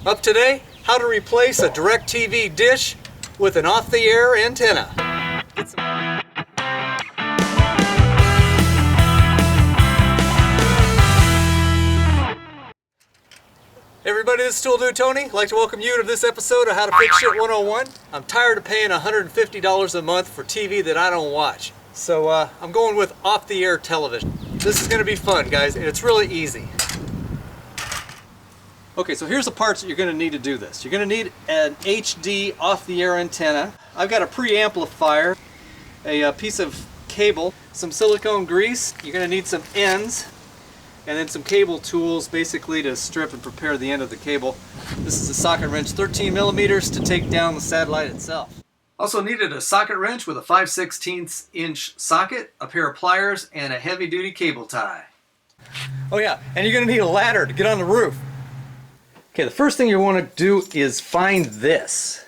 Up today, how to replace a DirecTV dish with an off-the-air antenna. Hey everybody, this is Tool Dude Tony. I'd like to welcome you to this episode of How to Fix Shit 101. I'm tired of paying $150 a month for TV that I don't watch. So I'm going with off-the-air television. This is going to be fun, guys, and it's really easy. Okay, so here's the parts that you're going to need to do this. You're going to need an HD off-the-air antenna. I've got a preamplifier, a piece of cable, some silicone grease. You're going to need some ends, and then some cable tools basically to strip and prepare the end of the cable. This is a socket wrench, 13 millimeters to take down the satellite itself. Also needed a socket wrench with a 5/16 inch socket, a pair of pliers, and a heavy duty cable tie. Oh yeah, and you're going to need a ladder to get on the roof. Okay, the first thing you want to do is find this.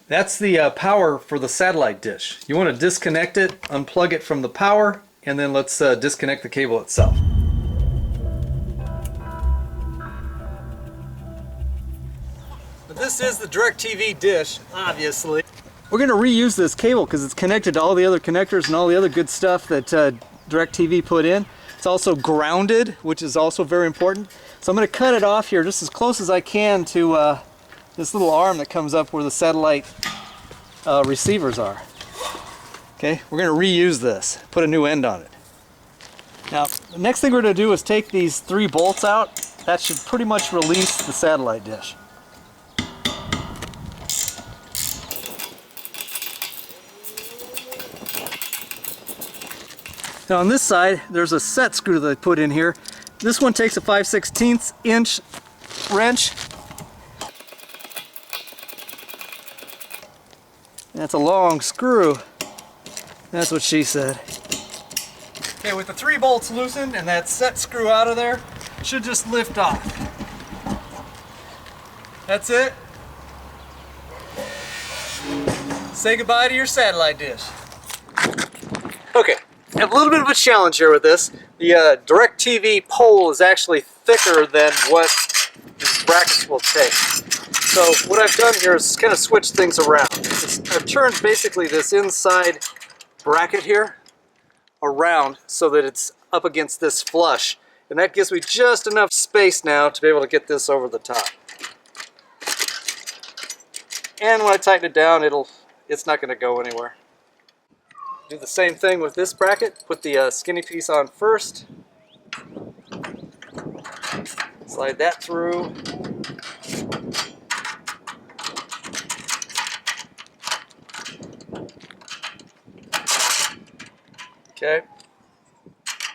That's the power for the satellite dish. You want to disconnect it, unplug it from the power, and then let's disconnect the cable itself. But this is the DirecTV dish, obviously. We're going to reuse this cable because it's connected to all the other connectors and all the other good stuff that DirecTV put in. It's also grounded, which is also very important. So I'm going to cut it off here just as close as I can to this little arm that comes up where the satellite receivers are. Okay, we're going to reuse this, put a new end on it. Now, the next thing we're going to do is take these 3 bolts out. That should pretty much release the satellite dish. Now on this side, there's a set screw that I put in here. This one takes a 5/16 inch wrench. That's a long screw. That's what she said. Okay, with the 3 bolts loosened and that set screw out of there, it should just lift off. That's it. Say goodbye to your satellite dish. Okay. I have a little bit of a challenge here with this. The DirecTV pole is actually thicker than what these brackets will take. So what I've done here is kind of switch things around. I've turned basically this inside bracket here around so that it's up against this flush. And that gives me just enough space now to be able to get this over the top. And when I tighten it down, it's not going to go anywhere. Do the same thing with this bracket. Put the skinny piece on first. Slide that through. Okay.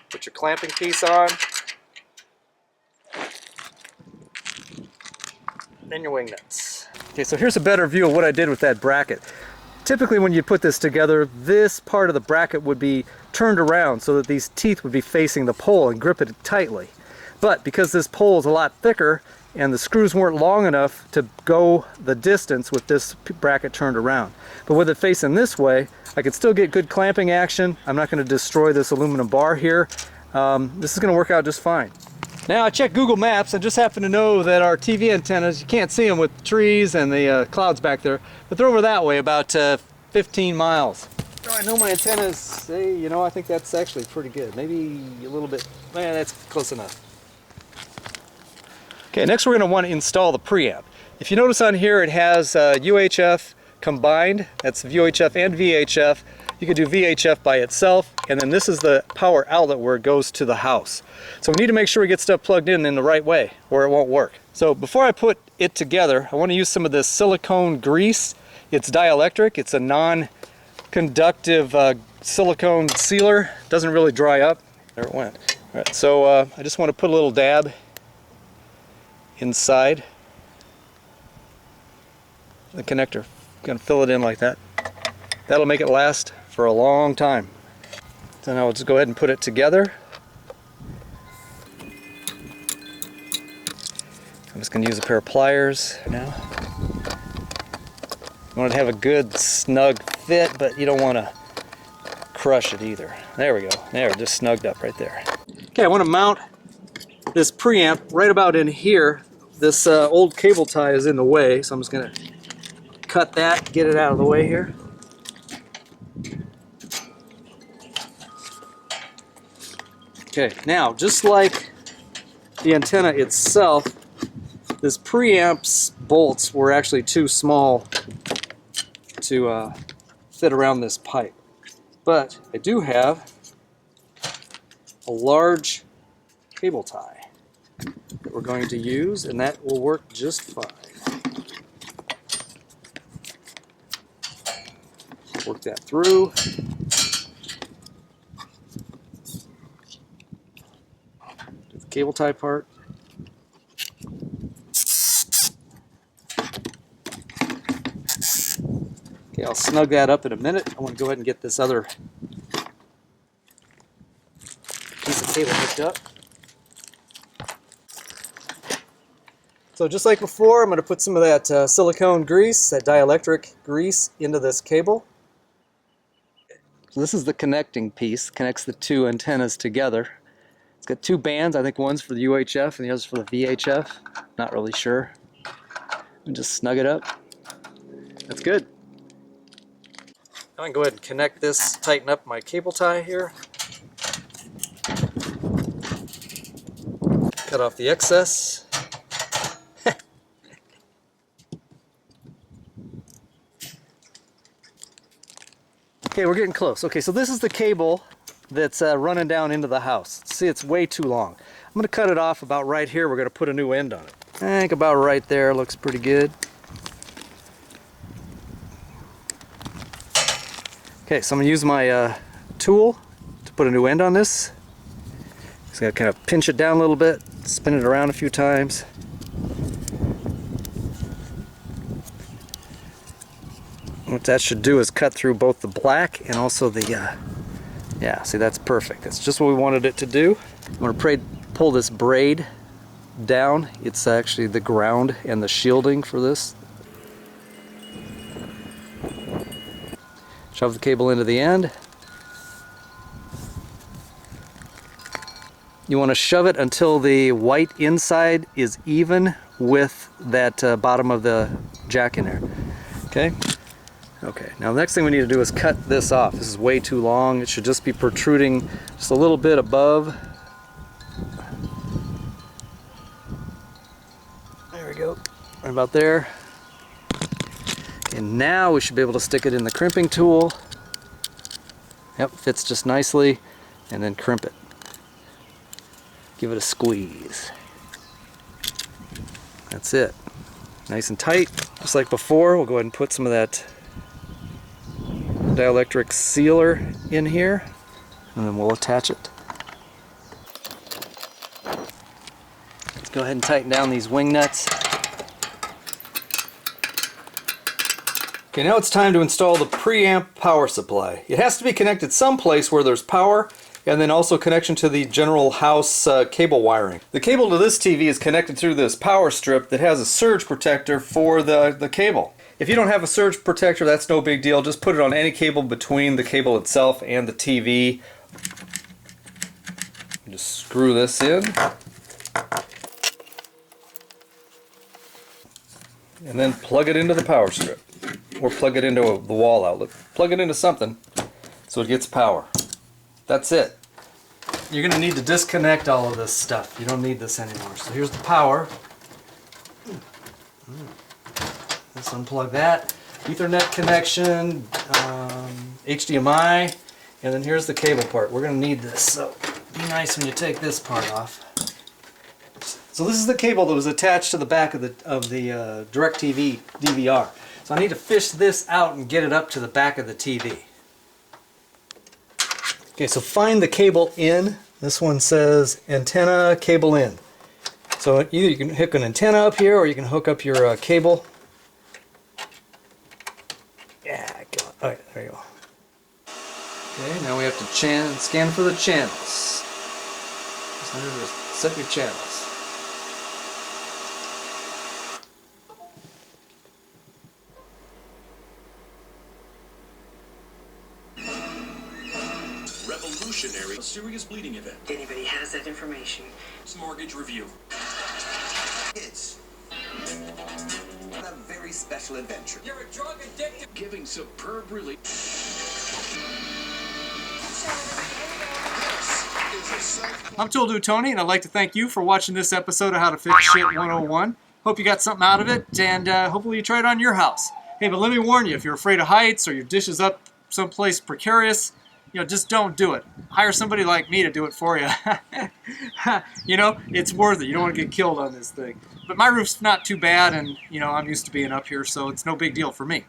Put your clamping piece on. Then your wing nuts. Okay, so here's a better view of what I did with that bracket. Typically when you put this together, this part of the bracket would be turned around so that these teeth would be facing the pole and grip it tightly. But because this pole is a lot thicker and the screws weren't long enough to go the distance with this bracket turned around. But with it facing this way, I could still get good clamping action. I'm not going to destroy this aluminum bar here. This is going to work out just fine. Now I checked Google Maps. I just happen to know that our TV antennas, you can't see them with the trees and the clouds back there, but they're over that way, about 15 miles. Oh, I know my antennas say, you know, I think that's actually pretty good. Maybe a little bit, man, that's close enough. Okay, next we're going to want to install the preamp. If you notice on here, it has UHF combined. That's UHF and VHF. You could do VHF by itself, and then this is the power outlet where it goes to the house. So we need to make sure we get stuff plugged in the right way or it won't work. So before I put it together, I want to use some of this silicone grease. It's dielectric. It's a non-conductive silicone sealer. Doesn't really dry up. There it went. All right, so I just want to put a little dab inside the connector. I'm going to fill it in like that. That'll make it last for a long time. So now we'll just go ahead and put it together. I'm just going to use a pair of pliers now. You want to have a good snug fit, but you don't want to crush it either. There we go. There, just snugged up right there. Okay, I want to mount this preamp right about in here this old cable tie is in the way, so I'm just going to cut that, get it out of the way here. Okay, now just like the antenna itself, this preamp's bolts were actually too small to fit around this pipe. But I do have a large cable tie that we're going to use, and that will work just fine. Work that through. Do the cable tie part. Okay, I'll snug that up in a minute. I want to go ahead and get this other piece of cable hooked up. So just like before, I'm going to put some of that silicone grease, that dielectric grease, into this cable. So this is the connecting piece, connects the two antennas together. It's got two bands, I think one's for the UHF and the other's for the VHF. Not really sure. And just snug it up. That's good. Now I can go ahead and connect this, tighten up my cable tie here. Cut off the excess. Okay, we're getting close. Okay, so this is the cable that's running down into the house. See, it's way too long. I'm going to cut it off about right here. We're going to put a new end on it. I think about right there looks pretty good. Okay, so I'm going to use my tool to put a new end on this. Just going to kind of pinch it down a little bit, spin it around a few times. What that should do is cut through both the black and also the, yeah, see, that's perfect. That's just what we wanted it to do. I'm going to pull this braid down. It's actually the ground and the shielding for this. Shove the cable into the end. You want to shove it until the white inside is even with that bottom of the jack in there. Okay? Okay, now the next thing we need to do is cut this off. This is way too long. It should just be protruding just a little bit above. There we go, right about there. And now we should be able to stick it in the crimping tool. Yep, fits just nicely. And then crimp it. Give it a squeeze. That's it. Nice and tight. Just like before, we'll go ahead and put some of that dielectric sealer in here, and then we'll attach it. Let's go ahead and tighten down these wing nuts. Okay, now it's time to install the preamp power supply. It has to be connected someplace where there's power, and then also connection to the general house cable wiring. The cable to this TV is connected through this power strip that has a surge protector for the cable. If you don't have a surge protector, that's no big deal. Just put it on any cable between the cable itself and the TV. Just screw this in. And then plug it into the power strip. Or plug it into the wall outlet. Plug it into something so it gets power. That's it. You're going to need to disconnect all of this stuff. You don't need this anymore. So here's the power. Let's unplug that. Ethernet connection, HDMI, and then here's the cable part. We're going to need this, so be nice when you take this part off. So this is the cable that was attached to the back of the DirecTV DVR. So I need to fish this out and get it up to the back of the TV. Okay, so find the cable in. This one says antenna cable in. So either you can hook an antenna up here or you can hook up your cable. Yeah, all right, there you go. Okay, now we have to scan for the channels. Just set your channels. Revolutionary. A serious bleeding event. Anybody has that information. Mortgage review. It's very special adventure. You're a drug addicted. Giving superb relief. I'm Tool Dude Tony, and I'd like to thank you for watching this episode of How to Fix Shit 101. Hope you got something out of it, and hopefully you try it on your house. Hey, but let me warn you, if you're afraid of heights or your dish is up someplace precarious, just don't do it. Hire somebody like me to do it for you. It's worth it. You don't want to get killed on this thing. But my roof's not too bad, and, I'm used to being up here, so it's no big deal for me.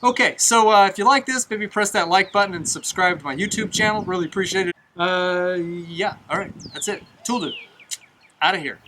Okay, so if you like this, maybe press that like button and subscribe to my YouTube channel. Really appreciate it. Yeah, all right, that's it. Tool Dude, out of here.